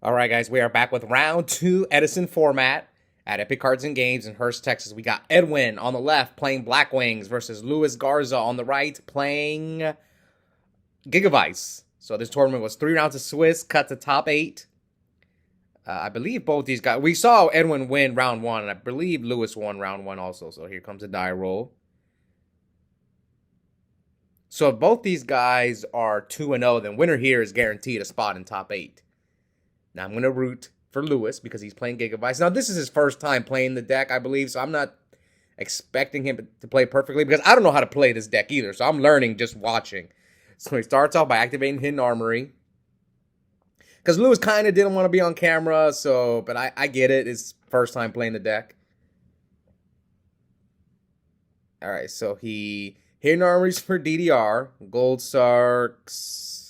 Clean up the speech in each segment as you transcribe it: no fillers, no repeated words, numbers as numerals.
All right, guys, we are back with round two Edison Format at Epic Cards and Games in Hurst, Texas. We got Edwin on the left playing Blackwings versus Luis Garza on the right playing Gigavise. So this tournament was 3 rounds of Swiss, cut to top 8. I believe both these guys, we saw Edwin win round 1, and I believe Luis won round 1 also. So here comes a die roll. So if both these guys are 2-0, then winner here is guaranteed a spot in top 8. Now, I'm going to root for Luis because he's playing Gigavise. Now, this is his first time playing the deck, I believe, so I'm not expecting him to play perfectly because I don't know how to play this deck either, so I'm learning just watching. So he starts off by activating Hidden Armory because Luis kind of didn't want to be on camera, but I get it. It's first time playing the deck. All right, so he Hidden Armories for DDR, Gold Sarks.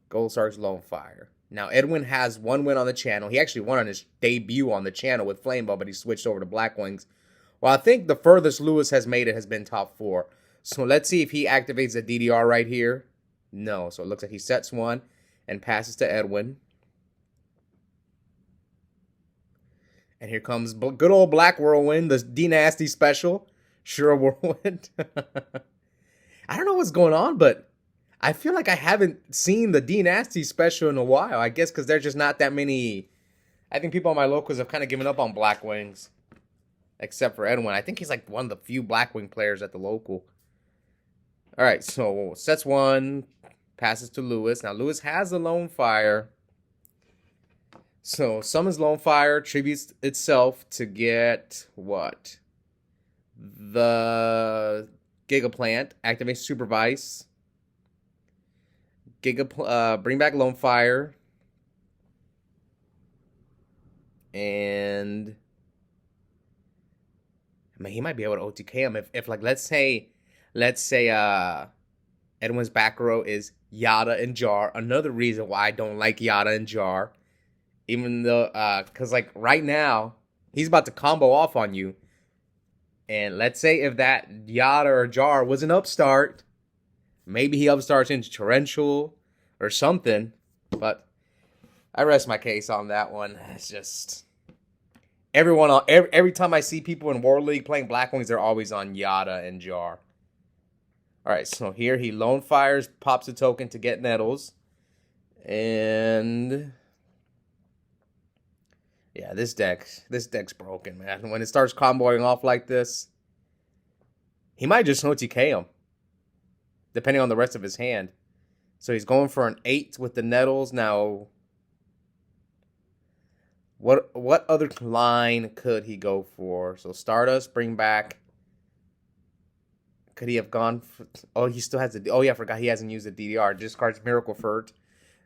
Gold Sark's Lone Fire. Now, Edwin has 1 win on the channel. He actually won on his debut on the channel with Flameball, but he switched over to Blackwings. Well, I think the furthest Luis has made it has been top 4. So let's see if he activates the DDR right here. No. So it looks like he sets 1 and passes to Edwin. And here comes good old Black Whirlwind, the D-Nasty special. Sure, Whirlwind. I don't know what's going on, but I feel like I haven't seen the D-Nasty special in a while. I guess because there's just not that many. I think people on my locals have kind of given up on Blackwings. Except for Edwin. I think he's like one of the few Blackwing players at the local. Alright, so sets 1. Passes to Luis. Now Luis has a Lone Fire. So summons Lone Fire. Tributes itself to get what? The Gigaplant. Activates Supervise. Bring back Lone Fire. And I mean, he might be able to OTK him if like let's say Edwin's back row is Yada and Jar. Another reason why I don't like Yada and Jar. Even though cause like right now, he's about to combo off on you. And let's say if that Yada or Jar was an upstart, maybe he upstarts into Torrential or something, but I rest my case on that one. It's just every time I see people in War League playing Blackwings, they're always on Yada and Jar. All right, so here he Lone Fires, pops a token to get Nettles, and yeah, this deck's broken, man. When it starts comboing off like this, he might just OTK him, depending on the rest of his hand. So he's going for an 8 with the Nettles. Now, what other line could he go for? So Stardust, bring back. Could he have gone for, oh, he still has the, oh yeah, I forgot he hasn't used the DDR. Discards Miracle Furt,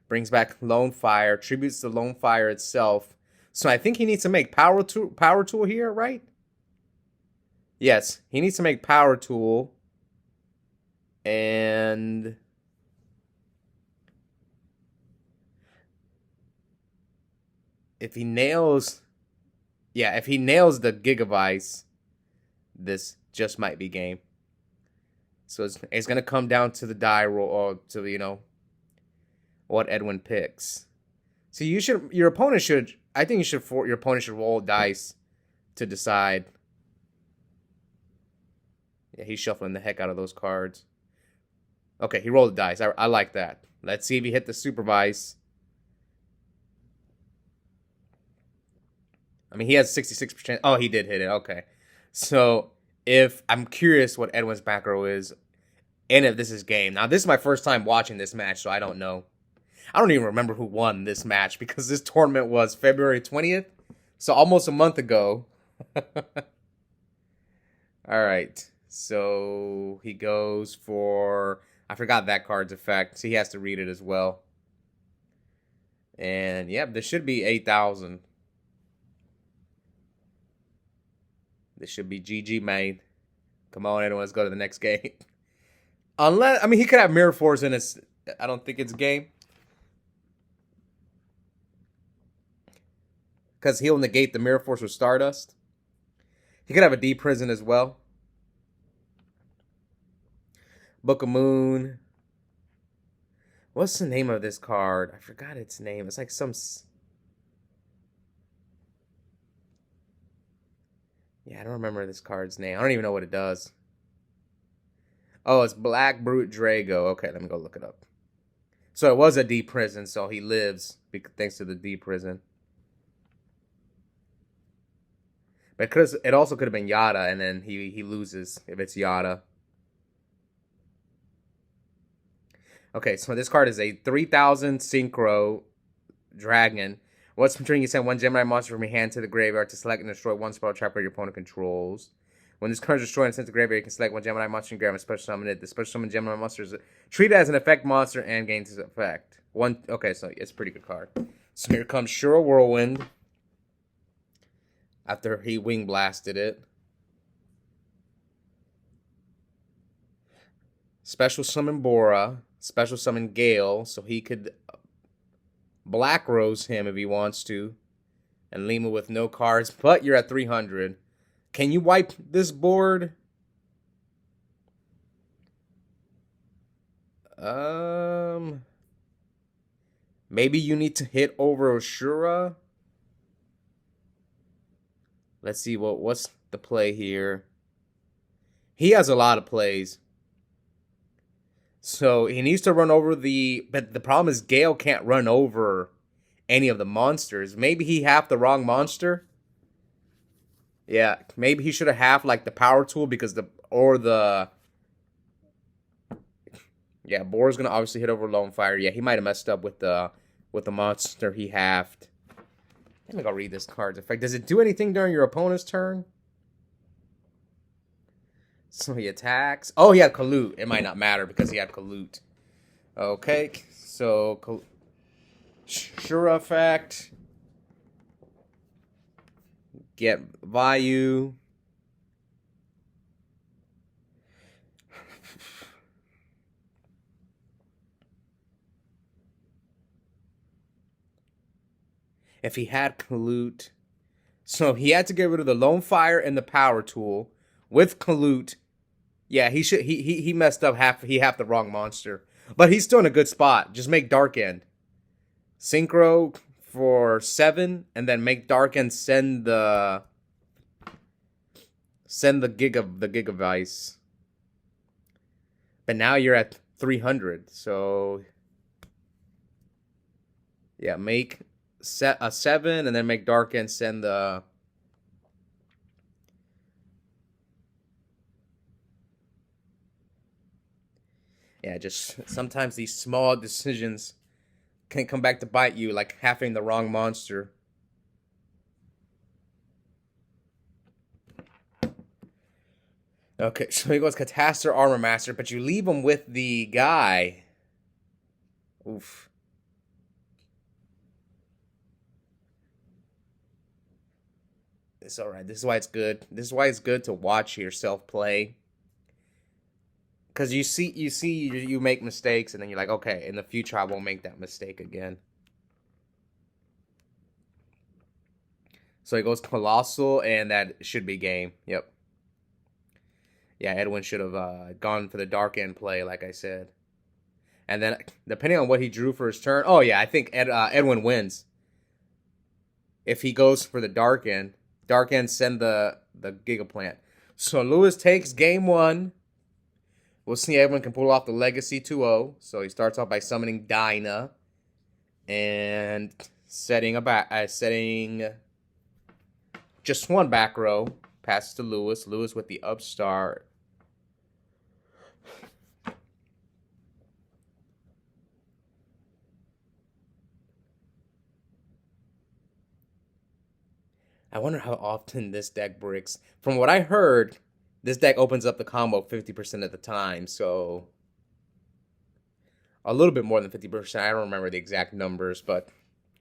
brings back Lone Fire, tributes to Lone Fire itself. So I think he needs to make Power Tool here, right? Yes, he needs to make Power Tool. And if he nails the Gigavise, this just might be game. So it's going to come down to the die roll, or to, what Edwin picks. So your opponent should roll dice to decide. Yeah, he's shuffling the heck out of those cards. Okay, he rolled the dice. I like that. Let's see if he hit the Supervise. I mean, he has 66%. Oh, he did hit it. Okay. So, I'm curious what Edwin's back row is, and if this is game. Now, this is my first time watching this match, so I don't know. I don't even remember who won this match because this tournament was February 20th, so almost a month ago. All right. So, he goes for, I forgot that card's effect, so he has to read it as well. And, yep, this should be 8,000. This should be GG, man. Come on, Edwin, let's go to the next game. Unless, I mean, he could have Mirror Force in his, I don't think it's game. Because he'll negate the Mirror Force with Stardust. He could have a D Prison as well. Book of Moon. What's the name of this card? I forgot its name. It's like some... Yeah, I don't remember this card's name. I don't even know what it does. Oh, it's Black Brute Drago. Okay, let me go look it up. So it was a D prison, so he lives thanks to the D prison. But it also could have been Yada, and then he loses if it's Yada. Okay, so this card is a 3,000 Synchro Dragon. Once from turn, you send one Gemini monster from your hand to the graveyard to select and destroy one spell trap your opponent controls. When this card is destroyed and sent to the graveyard, you can select one Gemini monster and grab and special summon it. The special summon Gemini monster is treated as an effect monster and gains its effect. Okay, so it's a pretty good card. So here comes Shura Whirlwind. After he wing blasted it. Special summon Bora. Special summon Gale, so he could Black Rose him if he wants to. And leave him with no cards, but you're at 300. Can you wipe this board? Maybe you need to hit over Ashura. Let's see what's the play here. He has a lot of plays. So he needs to run over but the problem is Gale can't run over any of the monsters. Maybe he halved the wrong monster. Yeah, maybe he should have halved like the power tool because yeah, Bora's gonna obviously hit over Lone Fire. Yeah, he might have messed up with the monster he halved. Let me go read this card's effect. Does it do anything during your opponent's turn? So he attacks. Oh, he had Kalut. It might not matter because he had Kalut. Okay, so Shura effect. Get Vayu. If he had Kalut. So he had to get rid of the Lone Fire and the Power Tool. With Kalut. Yeah, he messed up he half the wrong monster. But he's still in a good spot. Just make Dark End. Synchro for 7, and then make Dark End send the Gigavise. But now you're at 300, so yeah, make a 7 and then make Dark End send the just sometimes these small decisions can come back to bite you, like having the wrong monster. Okay, so he goes Catastor Armor Master, but you leave him with the guy. Oof. It's alright. This is why it's good. This is why it's good to watch yourself play. Because you make mistakes, and then you're like, okay, in the future I won't make that mistake again. So he goes Colossal, and that should be game. Yep. Yeah, Edwin should have gone for the Dark End play, like I said. And then, depending on what he drew for his turn... Oh, yeah, I think Edwin wins. If he goes for the Dark End. Dark End send the Gigaplant. So Luis takes game 1. We'll see Edwin can pull off the Legacy 2-0. So he starts off by summoning Dinah. And setting just one back row. Passes to Luis. Luis with the Upstart. I wonder how often this deck bricks. From what I heard, this deck opens up the combo 50% of the time, so a little bit more than 50%. I don't remember the exact numbers, but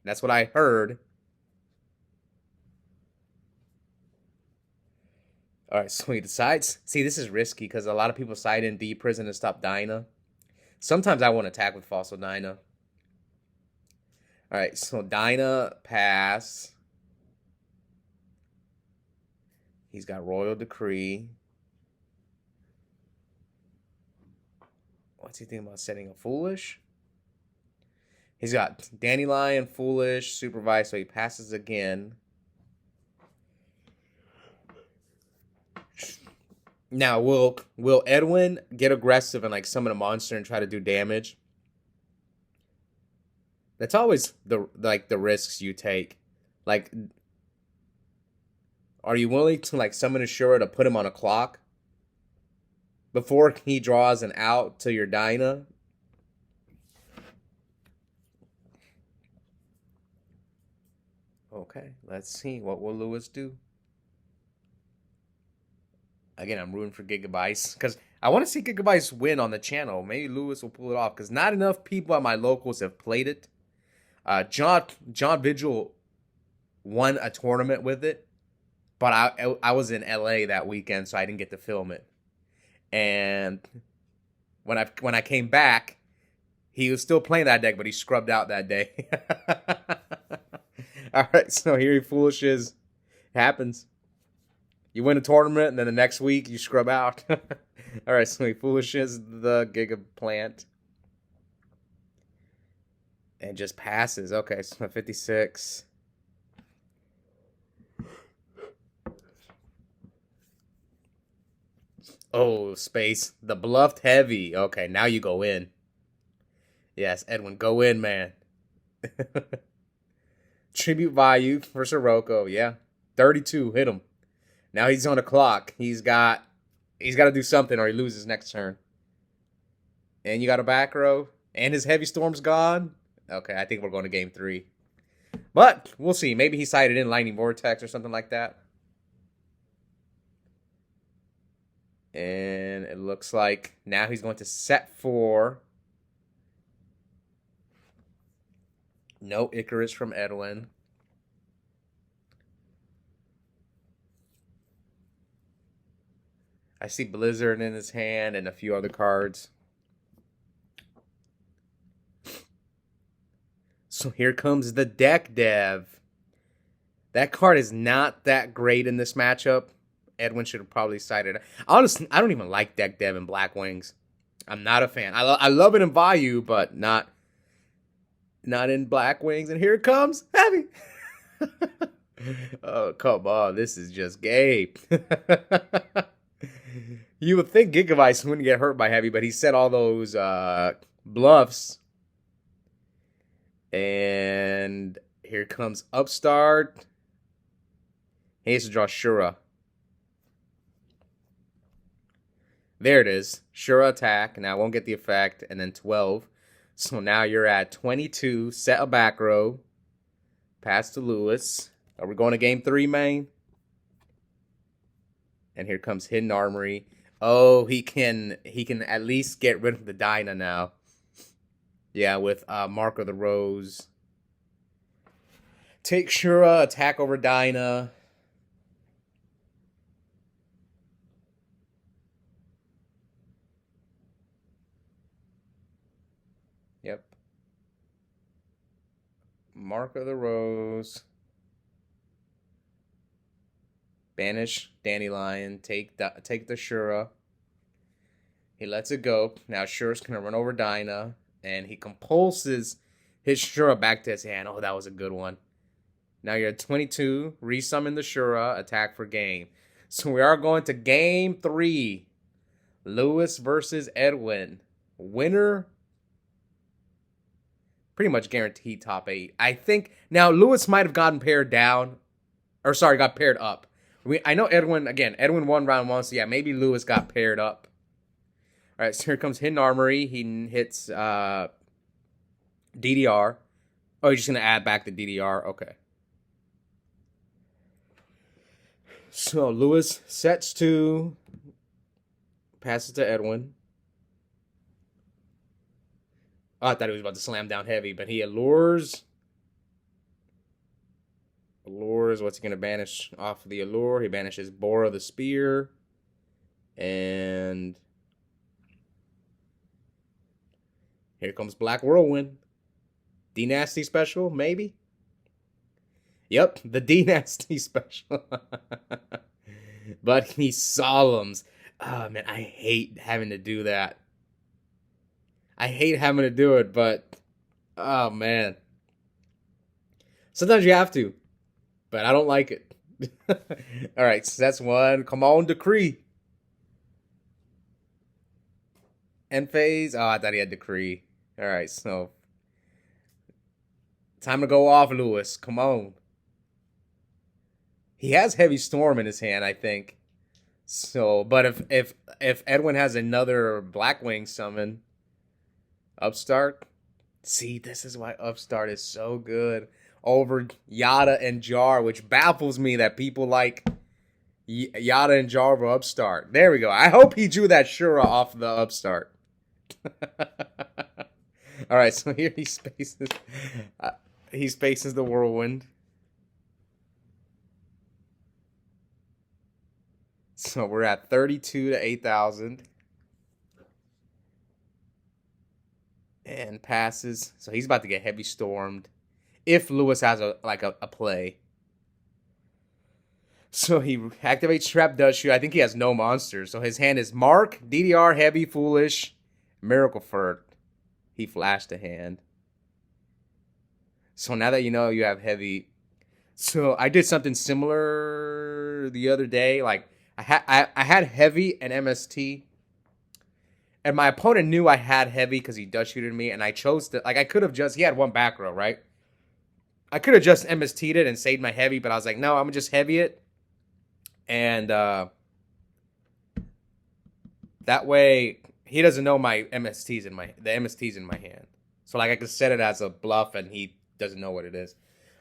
that's what I heard. All right, so he decides. See, this is risky because a lot of people side in D prison to stop Dinah. Sometimes I won't attack with Fossil Dinah. All right, so Dinah pass. He's got Royal Decree. What's he thinking about setting a Foolish? He's got Dandelion, Foolish, Supervise, so he passes again. Now, will Edwin get aggressive and like summon a monster and try to do damage? That's always the risks you take. Like, are you willing to like summon a Shura to put him on a clock before he draws an out to your Dyna? Okay, let's see. What will Luis do? Again, I'm rooting for Gigavise because I want to see Gigavise win on the channel. Maybe Luis will pull it off because not enough people at my locals have played it. John Vigil won a tournament with it, but I was in LA that weekend, so I didn't get to film it. And when I came back, he was still playing that deck, but he scrubbed out that day. All right, so here he foolishes. Happens. You win a tournament, and then the next week you scrub out. All right, so he foolishes the Giga Plant. And just passes. Okay, so 56. Oh, space. The bluffed heavy. Okay, now you go in. Yes, Edwin, go in, man. Tribute value for Sirocco. Yeah, 32. Hit him. Now he's on the clock. He's got to do something or he loses next turn. And you got a back row. And his heavy storm's gone. Okay, I think we're going to game 3. But we'll see. Maybe he sided in Lightning Vortex or something like that. And it looks like now he's going to set 4. No Icarus from Edwin. I see Blizzard in his hand and a few other cards. So here comes the deck dev. That card is not that great in this matchup. Edwin should have probably sided it. Honestly, I don't even like deck dev in Blackwings. I'm not a fan. I love it in Value, but not in Blackwings. And here it comes. Heavy. Oh, come on. This is just gay. You would think Gigavise wouldn't get hurt by Heavy, but he set all those bluffs. And here comes Upstart. He has to draw Shura. There it is. Shura attack. Now I won't get the effect. And then 12. So now you're at 22. Set a back row. Pass to Luis. Are we going to game 3, man? And here comes Hidden Armory. Oh, he can at least get rid of the Dyna now. Yeah, with Mark of the Rose. Take Shura, attack over Dyna. Yep. Mark of the Rose. Banish Dandelion. Take the Shura. He lets it go. Now Shura's gonna run over Dyna. And he compulses his Shura back to his hand. Oh, that was a good one. Now you're at 22. Resummon the Shura. Attack for game. So we are going to game 3. Luis versus Edwin. Winner. Pretty much guaranteed top 8. I think. Now, Luis might have gotten paired down. Or sorry, got paired up. I know Edwin, again, Edwin won round 1. So yeah, maybe Luis got paired up. All right, so here comes Hidden Armory. He hits DDR. Oh, he's just going to add back the DDR. Okay. So Luis sets 2. Passes to Edwin. Oh, I thought he was about to slam down Heavy, but he allures. What's he going to banish off the allure? He banishes Bora the Spear. And here comes Black Whirlwind. D-Nasty special, maybe? Yep, the D-Nasty special. But he solemns. Oh, man, I hate having to do that. I hate having to do it, but Oh man. Sometimes you have to, but I don't like it. All right, so that's one. Come on, Decree. End phase. Oh, I thought he had Decree. All right, so time to go off, Lewis. Come on. He has Heavy Storm in his hand, I think. So, but if Edwin has another Blackwing summon, Upstart. See, this is why Upstart is so good over Yada and Jar, which baffles me that people like Yada and Jar over Upstart. There we go. I hope he drew that Shura off the Upstart. All right, so here he spaces the Whirlwind. So we're at 32 to 8,000. And passes. So he's about to get Heavy Stormed. If Lewis has a play. So he activates Trap Dust Shoot. I think he has no monsters. So his hand is Mark, DDR, Heavy, Foolish, Miracle Furt. He flashed a hand. So now that you know you have Heavy. So I did something similar the other day. Like I had Heavy and MST. And my opponent knew I had Heavy because he Dust Shooted me. And I chose to, like, I could have just, he had one back row, right? I could have just MST'd it and saved my Heavy, but I was like, no, I'm going to just Heavy it. And that way, he doesn't know the MST's in my hand. So, like, I could set it as a bluff, and he doesn't know what it is.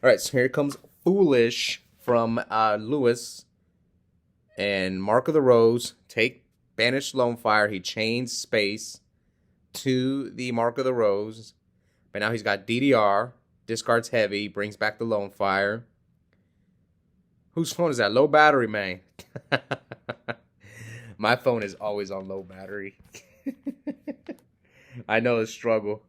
All right, so here comes Foolish from Lewis. And Mark of the Rose, Banish Lone Fire. He chains space to the Mark of the Rose. But now he's got DDR. Discards Heavy. Brings back the Lone Fire. Whose phone is that? Low battery, man. My phone is always on low battery. I know the struggle.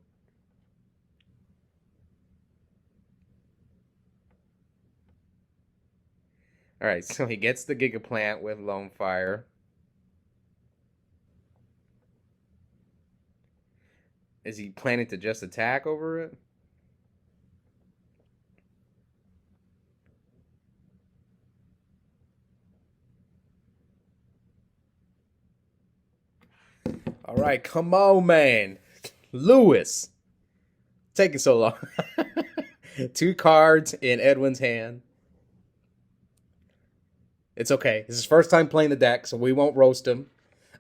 Alright, so he gets the Gigaplant with Lone Fire. Is he planning to just attack over it? All right, come on, man. Lewis. Taking so long. 2 cards in Edwin's hand. It's okay. This is his first time playing the deck, so we won't roast him.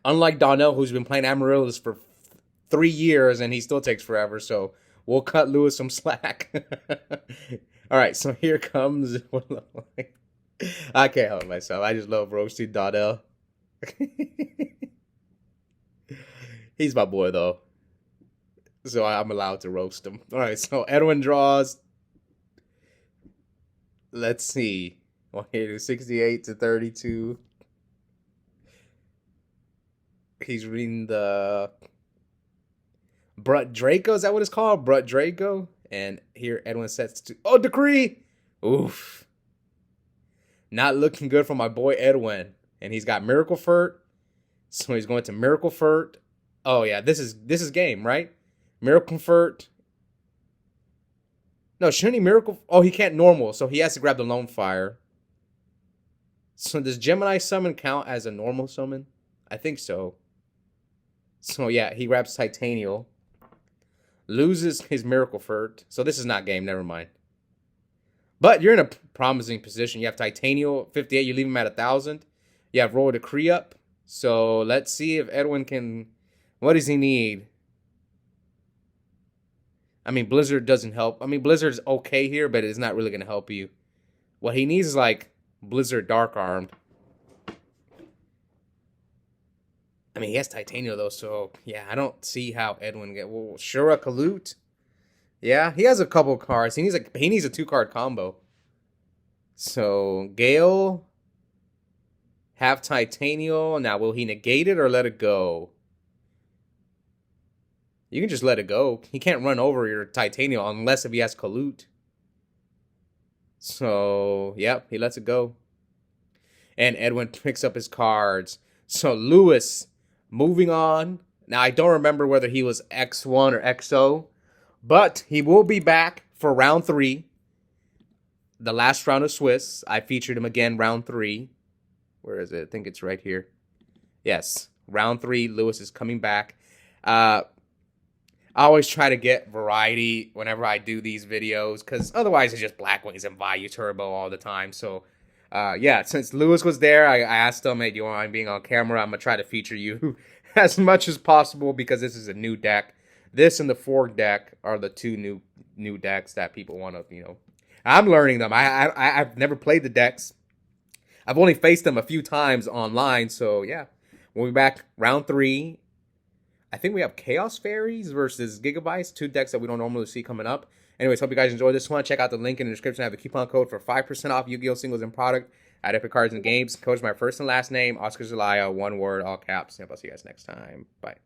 Unlike Donnell, who's been playing Amaryllis for 3 years, and he still takes forever, so we'll cut Lewis some slack. All right, so here comes... I can't help myself. I just love roasting Donnell. He's my boy, though. So I'm allowed to roast him. All right, so Edwin draws. Let's see. 68 to 32. He's reading the Brut Draco. Is that what it's called? Brut Draco. And here Edwin sets to... Oh, Decree! Oof. Not looking good for my boy Edwin. And he's got Miracle Furt. So he's going to Miracle Furt. Oh, yeah. This is game, right? Miracle Furt. No, shouldn't he Miracle... Oh, he can't normal. So he has to grab the Lone Fire. So does Gemini summon count as a normal summon? I think so. So yeah, he grabs Titanial. Loses his Miracle Furt. So this is not game, never mind. But you're in a promising position. You have Titanial, 58. You leave him at 1,000. You have Roll Decree up. So let's see if Edwin can... What does he need? I mean, Blizzard doesn't help. I mean, Blizzard's okay here, but it's not really going to help you. What he needs is like Blizzard Dark Armed. I mean, he has Titania, though, so, yeah, I don't see how Edwin get... Well, Shura Kalut? Yeah, he has a couple cards. He needs a 2-card combo. So, Gale... Have Titanial. Now, will he negate it or let it go? You can just let it go. He can't run over your Titanial unless if he has Kalut. So, yep, he lets it go. And Edwin picks up his cards. So, Lewis, moving on. Now, I don't remember whether he was X1 or XO, But he will be back for round 3. The last round of Swiss. I featured him again, round 3. Where is it? I think it's right here. Yes, round 3. Luis is coming back. I always try to get variety whenever I do these videos, because otherwise it's just Blackwings and Vayu Turbo all the time. So, yeah, since Luis was there, I asked him, hey, do you want being on camera? I'm going to try to feature you as much as possible, because this is a new deck. This and the Fork deck are the 2 new decks that people want to, you know. I'm learning them. I've never played the decks. I've only faced them a few times online, so yeah. We'll be back round 3. I think we have Chaos Fairies versus Gigavise, 2 decks that we don't normally see coming up. Anyways, hope you guys enjoyed this one. Check out the link in the description. I have a coupon code for 5% off Yu-Gi-Oh! Singles and product at Epic Cards and Games. Code is my first and last name, Oscar Zelaya, 1 word, all caps. Yep, I'll see you guys next time. Bye.